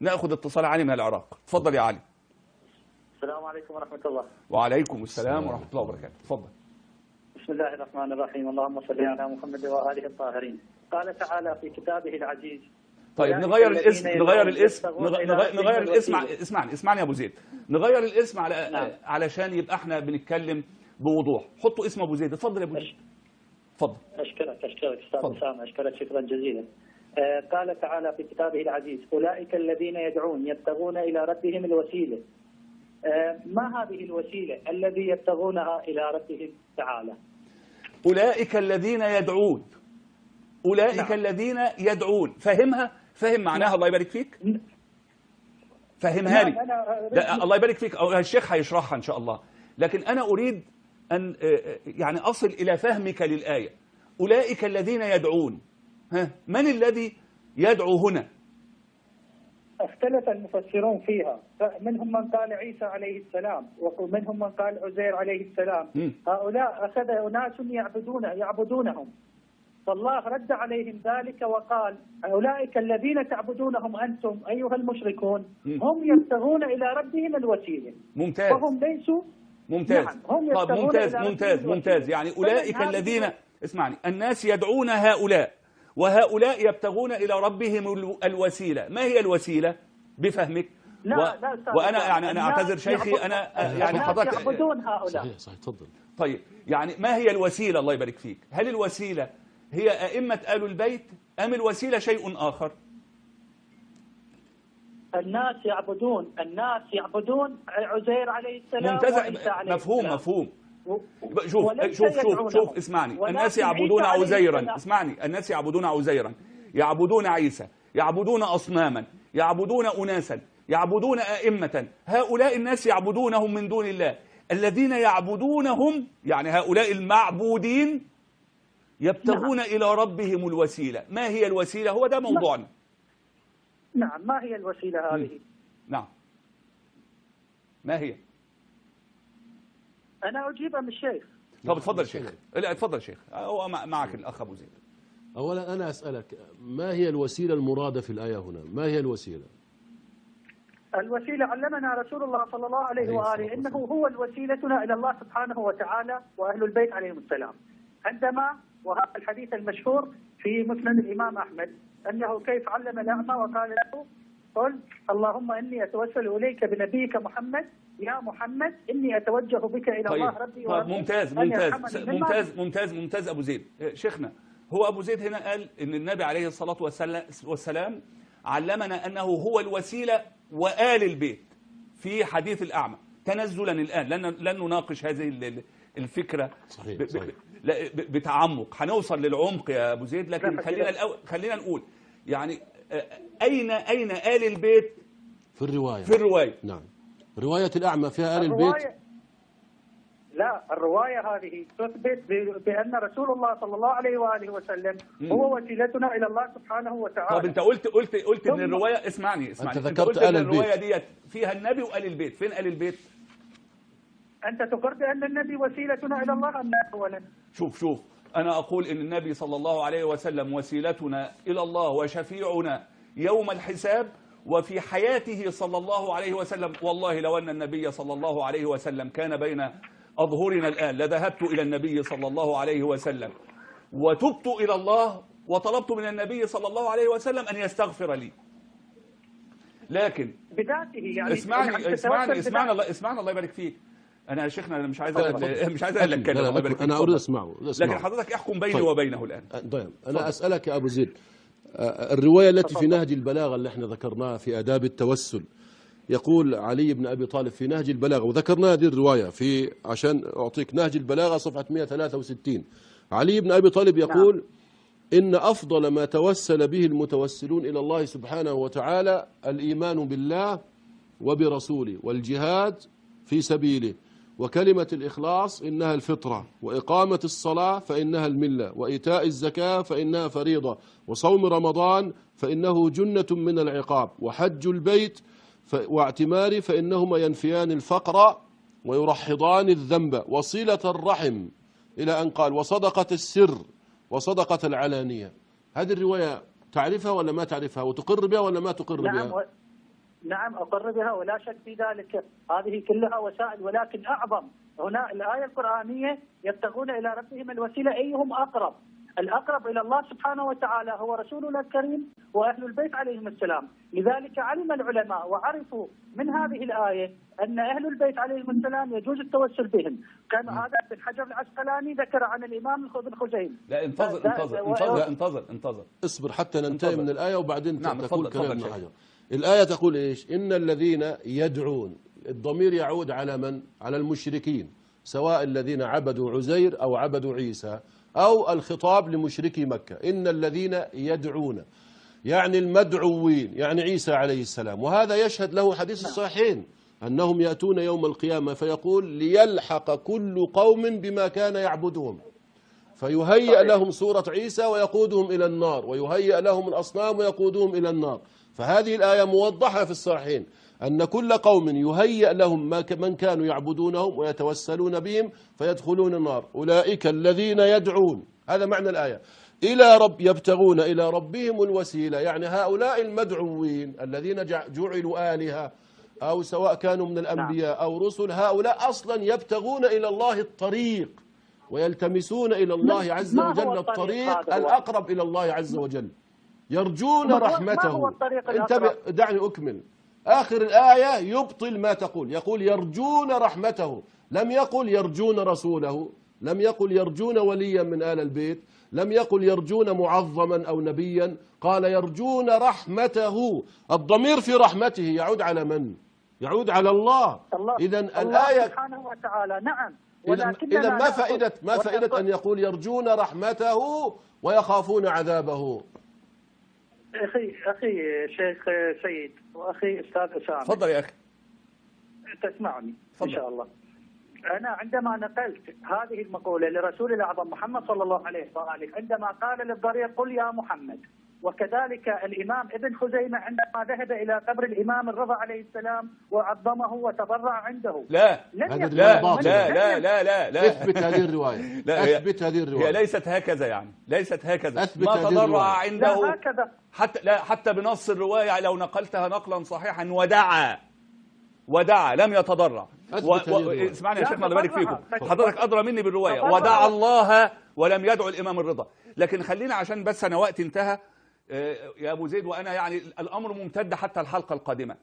ناخذ اتصال علي من العراق. تفضل يا علي. السلام عليكم ورحمة الله. وعليكم السلام ورحمة الله وبركاته. تفضل. بسم الله الرحمن الرحيم. اللهم صل على محمد وآله الطاهرين. قال تعالى في كتابه العزيز. طيب نغير الاسم اسمعني يا ابو زيد. نغير الاسم علشان يبقى احنا بنتكلم بوضوح. حطوا اسم ابو زيد. اتفضل يا ابو زيد. اتفضل. اشكرك استاذ اسامه، اشكرك شكرا جزيلا. قال تعالى في كتابه العزيز: اولئك الذين يدعون يبتغون الى ربهم الوسيله. ما هذه الوسيله الذي يبتغونها الى ربهم تعالى؟ اولئك الذين يدعون. اولئك الذين يدعون. فهم معناها. الله يبارك فيك. فهمها لي. الله يبارك فيك. الشيخ هيشرحها ان شاء الله، لكن انا اريد ان يعني اصل الى فهمك للايه. اولئك الذين يدعون، من الذي يدعو هنا؟ اختلف المفسرون فيها، منهم من قال عيسى عليه السلام، ومنهم من قال عزير عليه السلام. هؤلاء اخذ اناس يعبدونهم، فالله رد عليهم ذلك وقال: أولئك الذين تعبدونهم أنتم أيها المشركون هم يبتغون إلى ربهم الوسيلة. ممتاز. وهم ليسوا. ممتاز. نعم. هم طب ممتاز. يعني أولئك الذين، اسمعني، الناس يدعون هؤلاء، وهؤلاء يبتغون إلى ربهم الوسيلة. ما هي الوسيلة بفهمك؟ لا وأنا يعني أنا أعتذر شيخي، أنا يعني حضرتك يعبدون هؤلاء. صحيح تفضل. طيب يعني ما هي الوسيلة؟ الله يبارك فيك. هل الوسيلة هي أئمة آل البيت أم الوسيلة شيء آخر؟ الناس يعبدون عزير عليه السلام. ممتاز. مفهوم. شوف اسمعني. الناس يعبدون عزيرا. اسمعني. الناس يعبدون عزيرا، يعبدون عيسى، يعبدون أصناما، يعبدون أناسا، يعبدون أئمة. هؤلاء الناس يعبدونهم من دون الله. الذين يعبدونهم يعني هؤلاء المعبودين يبتغون إلى ربهم الوسيلة. ما هي الوسيلة؟ هو ده موضوعنا. نعم. ما هي الوسيلة هذه؟ نعم. ما هي؟ أنا أجيب أم الشيخ؟ طب اتفضل شيخ. لا اتفضل شيخ. هو معك الأخ أبو زيد. أولا أنا أسألك، ما هي الوسيلة المرادة في الآية هنا؟ ما هي الوسيلة؟ الوسيلة علمنا رسول الله صلى الله عليه وآله إنه هو الوسيلتنا إلى الله سبحانه وتعالى وأهل البيت عليهم السلام. عندما، وهذا الحديث المشهور في مسند الإمام أحمد، أنه كيف علم الأعمى وقال له: قل اللهم إني أتوسل إليك بنبيك محمد، يا محمد إني أتوجه بك إلى الله ربي وربي. ممتاز أبو زيد. شيخنا، هو أبو زيد هنا قال إن النبي عليه الصلاة والسلام علمنا أنه هو الوسيلة وآل البيت في حديث الأعمى تنزلا. الآن لن نناقش هذه الفكرة صحيح. بتعمق. هنوصل للعمق يا أبو زيد، لكن خلينا نقول يعني أين آل البيت في الرواية؟ في الرواية. نعم. رواية الأعمى فيها آل البيت؟ لا، الرواية هذه تثبت بأن رسول الله صلى الله عليه وآله وسلم هو وسيلتنا إلى الله سبحانه وتعالى. طب أنت قلت إن الرواية، اسمعني أنت ذكرت آل البيت. الرواية ديت فيها النبي وآل البيت. فين آل البيت؟ أنت تقر بأن النبي وسيلتنا إلى الله أم لا؟ أولا شوف أنا أقول إن النبي صلى الله عليه وسلم وسيلتنا إلى الله وشفيعنا يوم الحساب وفي حياته صلى الله عليه وسلم. والله لو أن النبي صلى الله عليه وسلم كان بين أظهرنا الآن لذهبت إلى النبي صلى الله عليه وسلم وتبت إلى الله وطلبت من النبي صلى الله عليه وسلم أن يستغفر لي. لكن بذاته يعني اسمعني الله يبارك فيك. أنا يا شيخنا أنا مش عايز أتكلم. أنا أريد أسمعه. لكن حضرتك احكم بيني وبينه الآن. طيب أنا أسألك يا أبو زيد، الرواية التي في نهج البلاغة اللي احنا ذكرناها في آداب التوسل، يقول علي بن أبي طالب في نهج البلاغة، وذكرنا هذه الرواية في عشان أعطيك نهج البلاغة صفحة 163. علي بن أبي طالب يقول: إن أفضل ما توسل به المتوسلون إلى الله سبحانه وتعالى الإيمان بالله وبرسوله والجهاد في سبيله، وكلمة الإخلاص إنها الفطرة، وإقامة الصلاة فإنها الملة، وإيتاء الزكاة فإنها فريضة، وصوم رمضان فإنه جنة من العقاب، وحج البيت واعتماري فإنهما ينفيان الفقر ويرحضان الذنب، وصلة الرحم، إلى أن قال: وصدقة السر وصدقة العلانية. هذه الرواية تعرفها ولا ما تعرفها؟ وتقر بها ولا ما تقر بها؟ نعم أقر بها ولا شك في ذلك، هذه كلها وسائل، ولكن أعظم هنا الآية القرآنية يبتغون إلى ربهم الوسيلة أيهم أقرب. الأقرب إلى الله سبحانه وتعالى هو رسولنا الكريم وأهل البيت عليهم السلام. لذلك علم العلماء وعرفوا من هذه الآية أن أهل البيت عليهم السلام يجوز التوسل بهم. كان هذا ابن حجر العسقلاني ذكر عن الإمام ابن خزيمة. لا انتظر اصبر حتى ننتهي من الآية وبعدين تقول كلام ابن شيخ. حجر. الآية تقول إيش؟ إن الذين يدعون، الضمير يعود على من؟ على المشركين، سواء الذين عبدوا عزير أو عبدوا عيسى، أو الخطاب لمشركي مكة. إن الذين يدعون يعني المدعوين، يعني عيسى عليه السلام. وهذا يشهد له حديث الصحيحين أنهم يأتون يوم القيامة فيقول ليلحق كل قوم بما كان يعبدهم، فيهيئ لهم صورة عيسى ويقودهم إلى النار، ويهيئ لهم الأصنام ويقودهم إلى النار. فهذه الآية موضحة في الصحيحين أن كل قوم يهيئ لهم من كانوا يعبدونهم ويتوسلون بهم فيدخلون النار. أولئك الذين يدعون، هذا معنى الآية، إلى رب يبتغون إلى ربهم الوسيلة، يعني هؤلاء المدعوين الذين جعلوا آلهة أو سواء كانوا من الأنبياء أو رسل، هؤلاء أصلا يبتغون إلى الله الطريق ويلتمسون إلى الله عز وجل الطريق الأقرب إلى الله عز وجل، يرجون رحمته. انتبه، دعني أكمل. آخر الآية يبطل ما تقول، يقول يرجون رحمته، لم يقل يرجون رسوله، لم يقل يرجون وليا من آل البيت، لم يقل يرجون معظما أو نبيا، قال يرجون رحمته. الضمير في رحمته يعود على من؟ يعود على الله. إذا الآية سبحانه وتعالى. نعم. إذا ما فائدة أن يقول يرجون رحمته ويخافون عذابه؟ أخي شيخ سيد وأخي أستاذ أسامة، تفضل يا أخي. تسمعني إن شاء الله. أنا عندما نقلت هذه المقولة لرسول الأعظم محمد صلى الله عليه وآله عندما قال للضرير قل يا محمد، وكذلك الإمام ابن خزيمة عندما ذهب إلى قبر الإمام الرضا عليه السلام وعظمه وتضرع عنده. لا اثبت هذه الرواية. اثبت هذه الرواية. هي ليست هكذا، يعني ليست هكذا. أثبت ما هذه تضرع الرواية. عنده. لا هكذا. حتى بنص الرواية لو نقلتها نقلا صحيحا ودعا لم يتضرع. اسمعني يا شيخنا الله يبارك فيكم، حضرتك أدرى مني بالرواية. ودعا الله ولم يدعو الإمام الرضا. لكن خلينا عشان بس أنا وقتي انتهى يا أبو زيد، وأنا يعني الأمر ممتد حتى الحلقة القادمة.